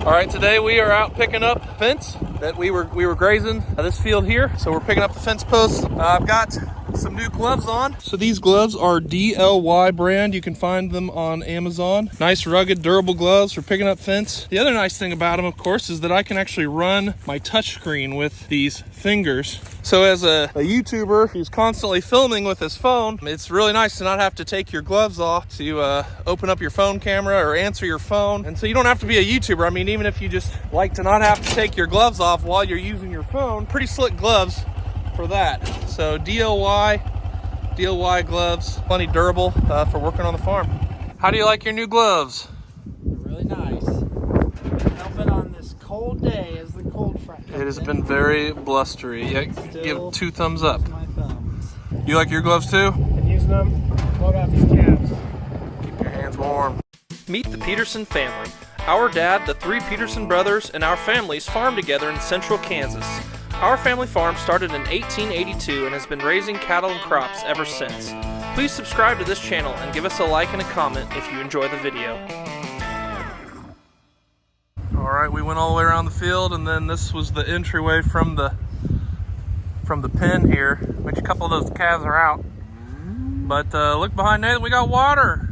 All right, today we are out picking up fence that we were grazing this field here. So we're picking up the fence posts. I've got some new gloves on. So these gloves are DLY brand. You can find them on Amazon. Nice, rugged, durable gloves for picking up fence. The other nice thing about them, of course, is that I can actually run my touchscreen with these fingers. So as a YouTuber who's constantly filming with his phone, it's really nice to not have to take your gloves off to open up your phone camera or answer your phone. And so you don't have to be a YouTuber. I mean, even if you just like to not have to take your gloves off while you're using your phone, pretty slick gloves for that. So DLY gloves, plenty durable for working on the farm. How do you like your new gloves? Really nice. Helping on this cold day as the cold front comes It has in. been very blustery. Yeah, give 2 thumbs up. My thumbs. You like your gloves too? Been using them. Load out these calves. Keep your hands warm. Meet the Peterson family. Our dad, the 3 Peterson brothers, and our families farm together in central Kansas. Our family farm started in 1882 and has been raising cattle and crops ever since. Please subscribe to this channel and give us a like and a comment if you enjoy the video. Alright, we went all the way around the field, and then this was the entryway from the pen here, which a couple of those calves are out. But look behind Nathan, we got water.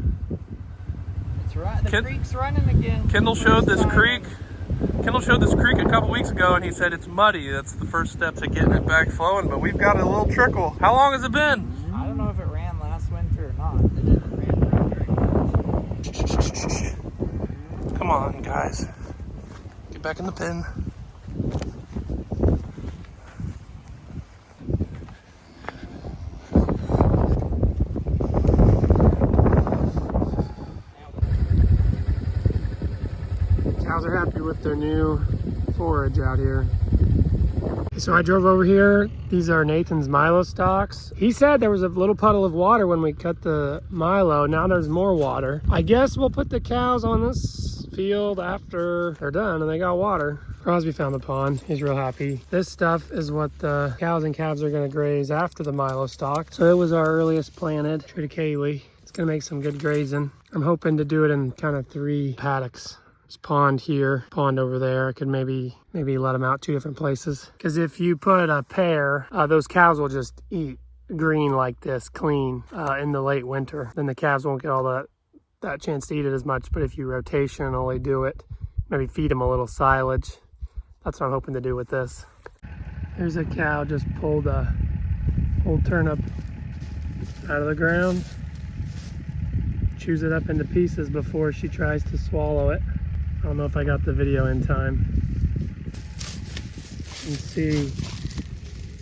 That's right, the creek's running again. Kendall showed this creek a couple weeks ago, and he said it's muddy. That's the first step to getting it back flowing, but we've got a little trickle. How long has it been? I don't know if it ran last winter or not. It didn't ran very much. Come on, guys. Get back in the pen. Cows are happy with their new forage out here. So I drove over here. These are Nathan's Milo stalks. He said there was a little puddle of water when we cut the Milo. Now there's more water. I guess we'll put the cows on this field after they're done and they got water. Crosby found the pond. He's real happy. This stuff is what the cows and calves are going to graze after the Milo stalk. So it was our earliest planted triticale. It's going to make some good grazing. I'm hoping to do it in kind of 3 paddocks. There's pond here, pond over there. I could maybe let them out 2 different places. Because if you put a pair, those cows will just eat green like this, clean, in the late winter. Then the calves won't get all that chance to eat it as much. But if you rotationally do it, maybe feed them a little silage. That's what I'm hoping to do with this. Here's a cow just pulled a whole turnip out of the ground. Chews it up into pieces before she tries to swallow it. I don't know if I got the video in time. You can see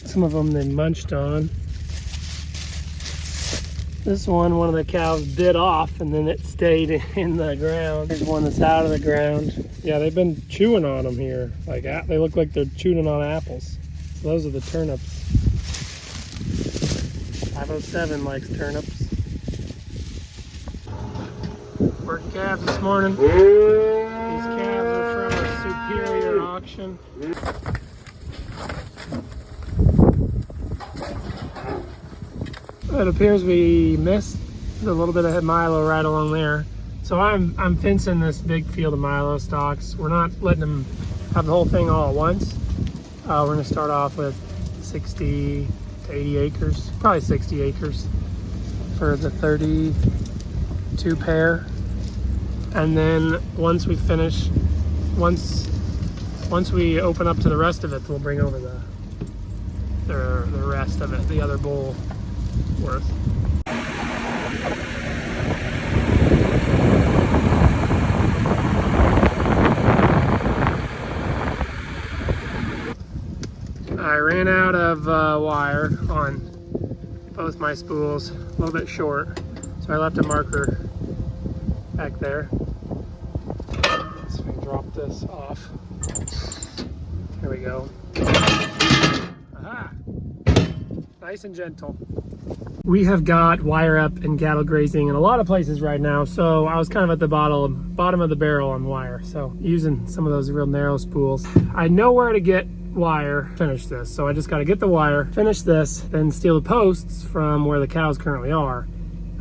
some of them they munched on. This one of the cows bit off and then it stayed in the ground. There's one that's out of the ground. Yeah, they've been chewing on them here. Like they look like they're chewing on apples. So those are the turnips. 507 likes turnips. Worked calves this morning. These calves are from a Superior auction. It appears we missed a little bit of Milo right along there. So I'm fencing this big field of Milo stalks. We're not letting them have the whole thing all at once. We're gonna start off with 60 to 80 acres, probably 60 acres for the 32 pair. And then once we finish, once we open up to the rest of it, we'll bring over the rest of it, the other bowl worth. I ran out of wire on both my spools, a little bit short, so I left a marker back there. So we drop this off. There we go. Aha! Nice and gentle. We have got wire up and cattle grazing in a lot of places right now, so I was kind of at the bottom of the barrel on wire, so using some of those real narrow spools. I know where to get wire, finish this, so I just got to get the wire, finish this, then steal the posts from where the cows currently are,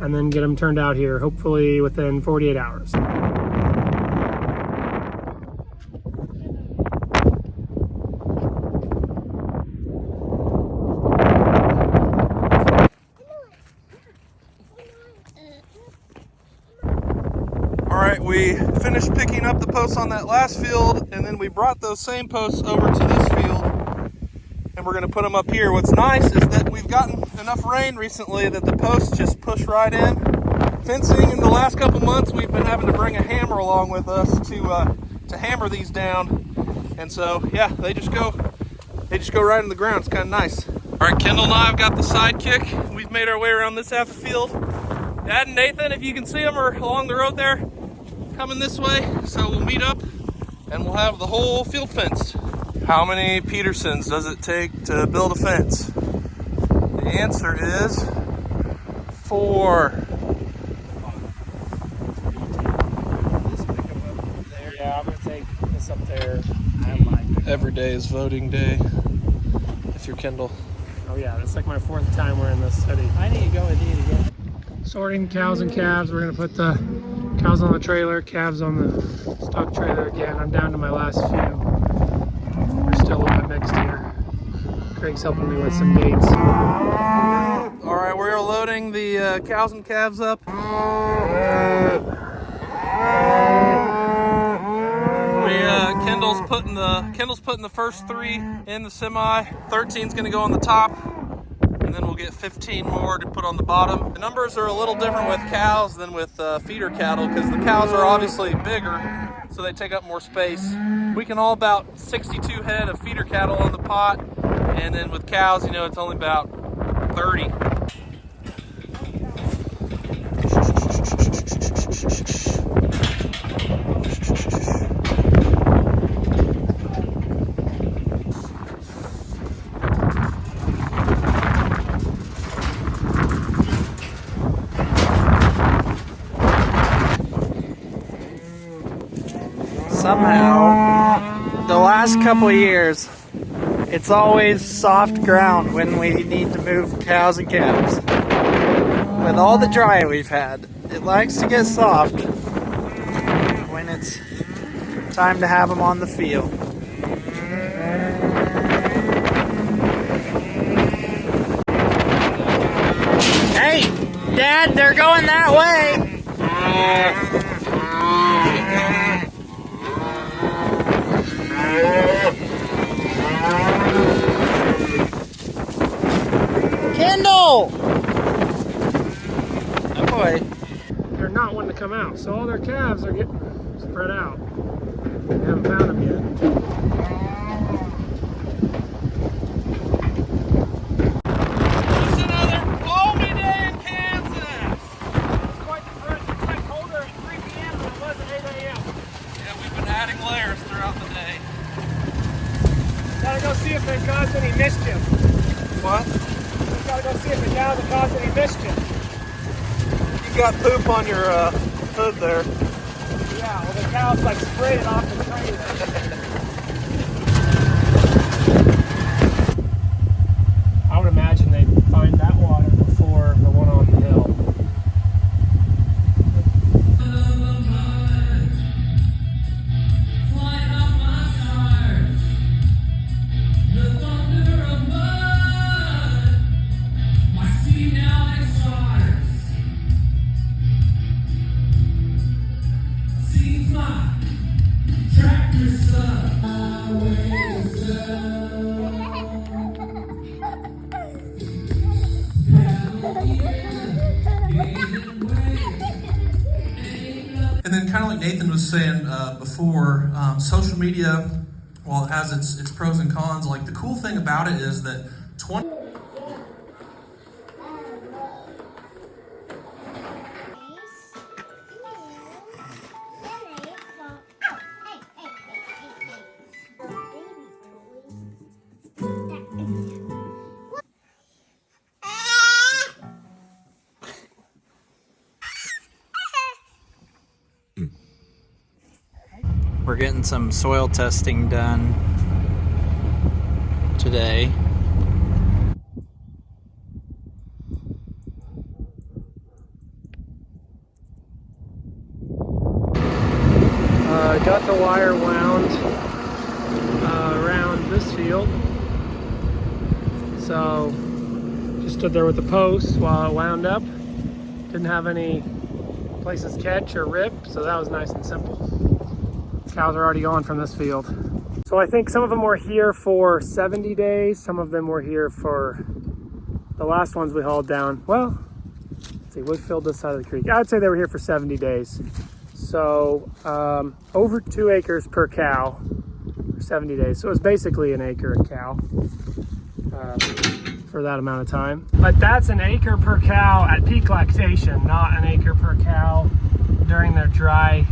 and then get them turned out here, hopefully within 48 hours. finished picking up the posts on that last field, and then we brought those same posts over to this field, and we're going to put them up here. What's nice is that we've gotten enough rain recently that the posts just push right in. Fencing in the last couple months, we've been having to bring a hammer along with us to hammer these down, and so yeah, they just go right in the ground. It's kind of nice. All right, Kendall and I have got the sidekick. We've made our way around this half of the field. Dad and Nathan, if you can see them, are along the road there, coming this way. So we'll meet up and we'll have the whole field fenced. How many Petersons does it take to build a fence? The answer is 4. Yeah, I'm gonna take this up there. Every day is voting day if you're Kendall. Oh yeah, that's like my 4th time we're in this city. I need to go with you again. Sorting cows and calves. We're gonna put the cows on the trailer, calves on the stock trailer again. I'm down to my last few. We're still a little bit mixed here. Craig's helping me with some gates. All right, we're loading the cows and calves up. Kendall's putting the first 3 in the semi. 13's gonna go on the top, and then we'll get 15 more to put on the bottom. The numbers are a little different with cows than with feeder cattle, because the cows are obviously bigger, so they take up more space. We can haul about 62 head of feeder cattle on the pot, and then with cows, it's only about 30. Somehow, the last couple of years, it's always soft ground when we need to move cows and calves. With all the dry we've had, it likes to get soft when it's time to have them on the field. Hey, Dad, they're going that way! Kendall! Oh boy. They're not wanting to come out, so all their calves are getting spread out. We haven't found them yet. It's another balmy day in Kansas. Quite different. It's like colder at 3 p.m. than it was at 8 a.m. Yeah, we've been adding layers throughout the day. Gotta go see if they caused any mischief. What? Gotta go see if the cows have caused any mischief. You got poop on your hood there. Yeah, well the cows like sprayed it off the trailer. I would imagine they'd find that water before the one on the hill. And then kind of like Nathan was saying before, social media, while it has its pros and cons, like the cool thing about it is that 20... We're getting some soil testing done today. Got the wire wound around this field. So just stood there with the posts while it wound up. Didn't have any places catch or rip, so that was nice and simple. Cows are already gone from this field. So I think some of them were here for 70 days. Some of them were here for the last ones we hauled down. Well, let's see, what filled this side of the creek? I'd say they were here for 70 days. So over 2 acres per cow for 70 days. So it's basically an acre a cow for that amount of time. But that's an acre per cow at peak lactation, not an acre per cow during their dry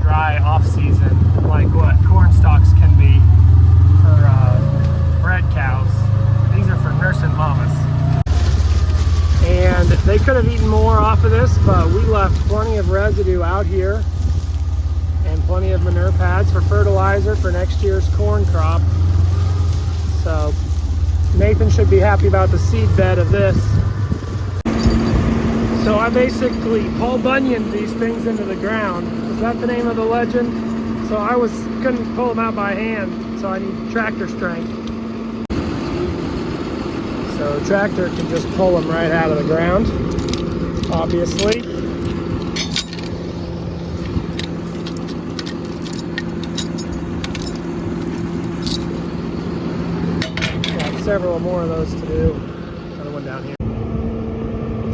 off season, like what corn stalks can be for bred cows. These are for nursing mamas. And they could have eaten more off of this, but we left plenty of residue out here and plenty of manure pads for fertilizer for next year's corn crop. So Nathan should be happy about the seed bed of this. So I basically Paul Bunyaned these things into the ground. Is that the name of the legend? So I couldn't pull them out by hand, so I need tractor strength. So the tractor can just pull them right out of the ground, obviously. Got several more of those to do. Another one down here.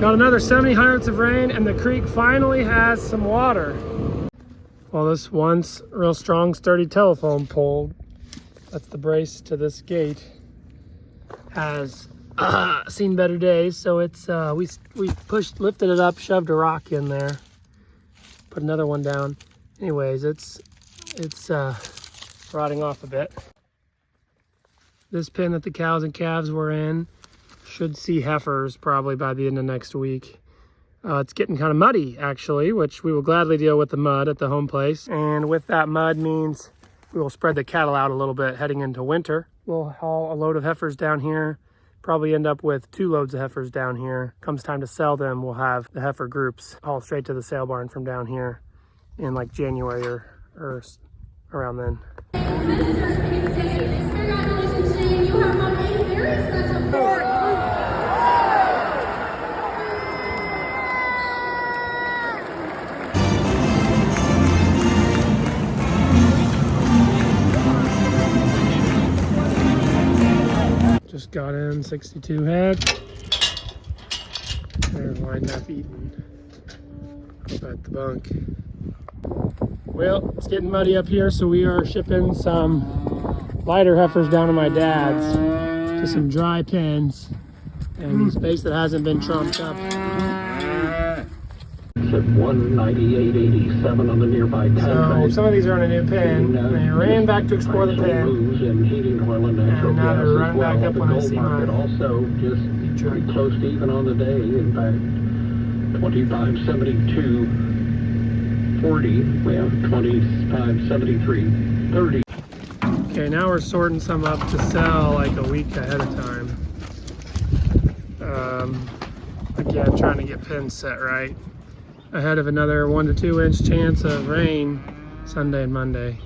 Got another 70 hundredths of rain, and the creek finally has some water. Well, this once real strong, sturdy telephone pole, that's the brace to this gate, has seen better days. So it's we lifted it up, shoved a rock in there, put another one down. Anyways, it's rotting off a bit. This pen that the cows and calves were in should see heifers probably by the end of next week. It's getting kind of muddy actually, which we will gladly deal with the mud at the home place. And with that mud means we will spread the cattle out a little bit heading into winter. We'll haul a load of heifers down here, probably end up with 2 loads of heifers down here. Comes time to sell them, we'll have the heifer groups haul straight to the sale barn from down here in like January or around then. Just got in 62 head. They're lined up eating up at the bunk. Well, it's getting muddy up here, so we are shipping some lighter heifers down to my dad's to some dry pens and space that hasn't been trumped up. 198.87 on the nearby So some of these are on a new pen. They ran back to explore the pen, and now they're running back up when I see mine. Also just pretty close to even on the day. In fact, 25.72.40. We have 25.73.30. Okay, now we're sorting some up to sell like a week ahead of time. Again, trying to get pins set right ahead of another 1 to 2 inch chance of rain Sunday and Monday.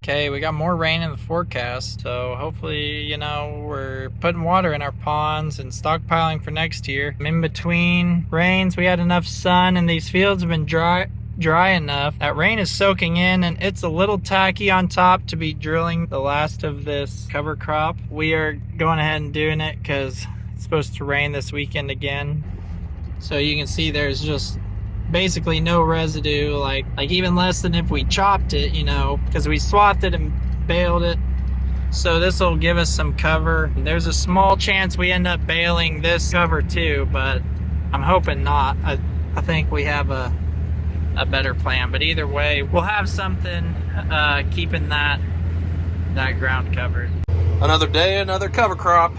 Okay, we got more rain in the forecast, so hopefully, you know, we're putting water in our ponds and stockpiling for next year. In between rains, we had enough sun, and these fields have been dry enough. That rain is soaking in, and it's a little tacky on top to be drilling the last of this cover crop. We are going ahead and doing it because it's supposed to rain this weekend again. So you can see there's just basically no residue, like even less than if we chopped it, you know, because we swathed it and baled it. So this will give us some cover. There's a small chance we end up baling this cover too, but I'm hoping not. I think we have a better plan, but either way, we'll have something keeping that ground covered. Another day, another cover crop.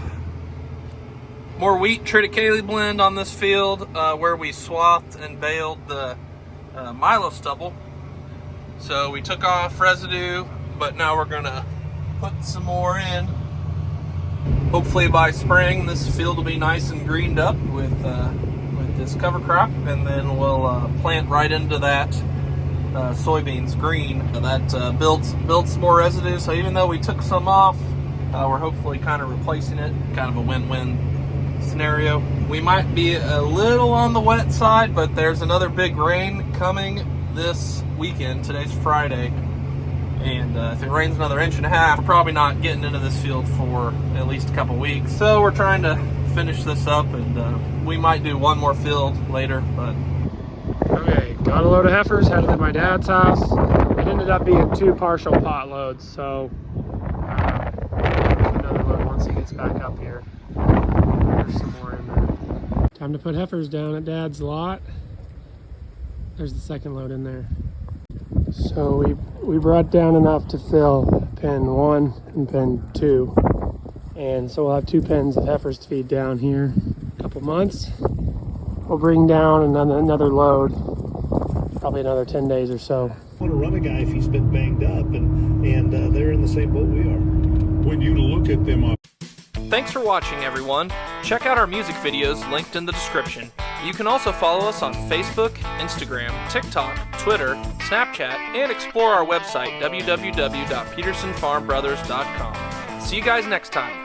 More wheat triticale blend on this field where we swathed and baled the milo stubble. So we took off residue, but now we're gonna put some more in. Hopefully by spring this field will be nice and greened up with this cover crop, and then we'll plant right into that soybeans green. That builds some more residue. So even though we took some off, we're hopefully kind of replacing it. Kind of a win-win scenario. We might be a little on the wet side, but there's another big rain coming this weekend. Today's Friday, and if it rains another 1.5 inches, we're probably not getting into this field for at least a couple weeks. So we're trying to finish this up, and we might do one more field later. But okay, got a load of heifers, headed to my dad's house. It ended up being 2 partial pot loads, so another load once he gets back up here. There's some more in there. Time to put heifers down at Dad's lot. There's the second load in there. So we brought down enough to fill pen 1 and pen 2. And so we'll have 2 pens of heifers to feed down here in a couple months. We'll bring down another load, probably another 10 days or so. I want to run a guy if he's been banged up, and they're in the same boat we are. When you look at them thanks for watching, everyone. Check out our music videos linked in the description. You can also follow us on Facebook, Instagram, TikTok, Twitter, Snapchat, and explore our website, www.petersonfarmbrothers.com. See you guys next time.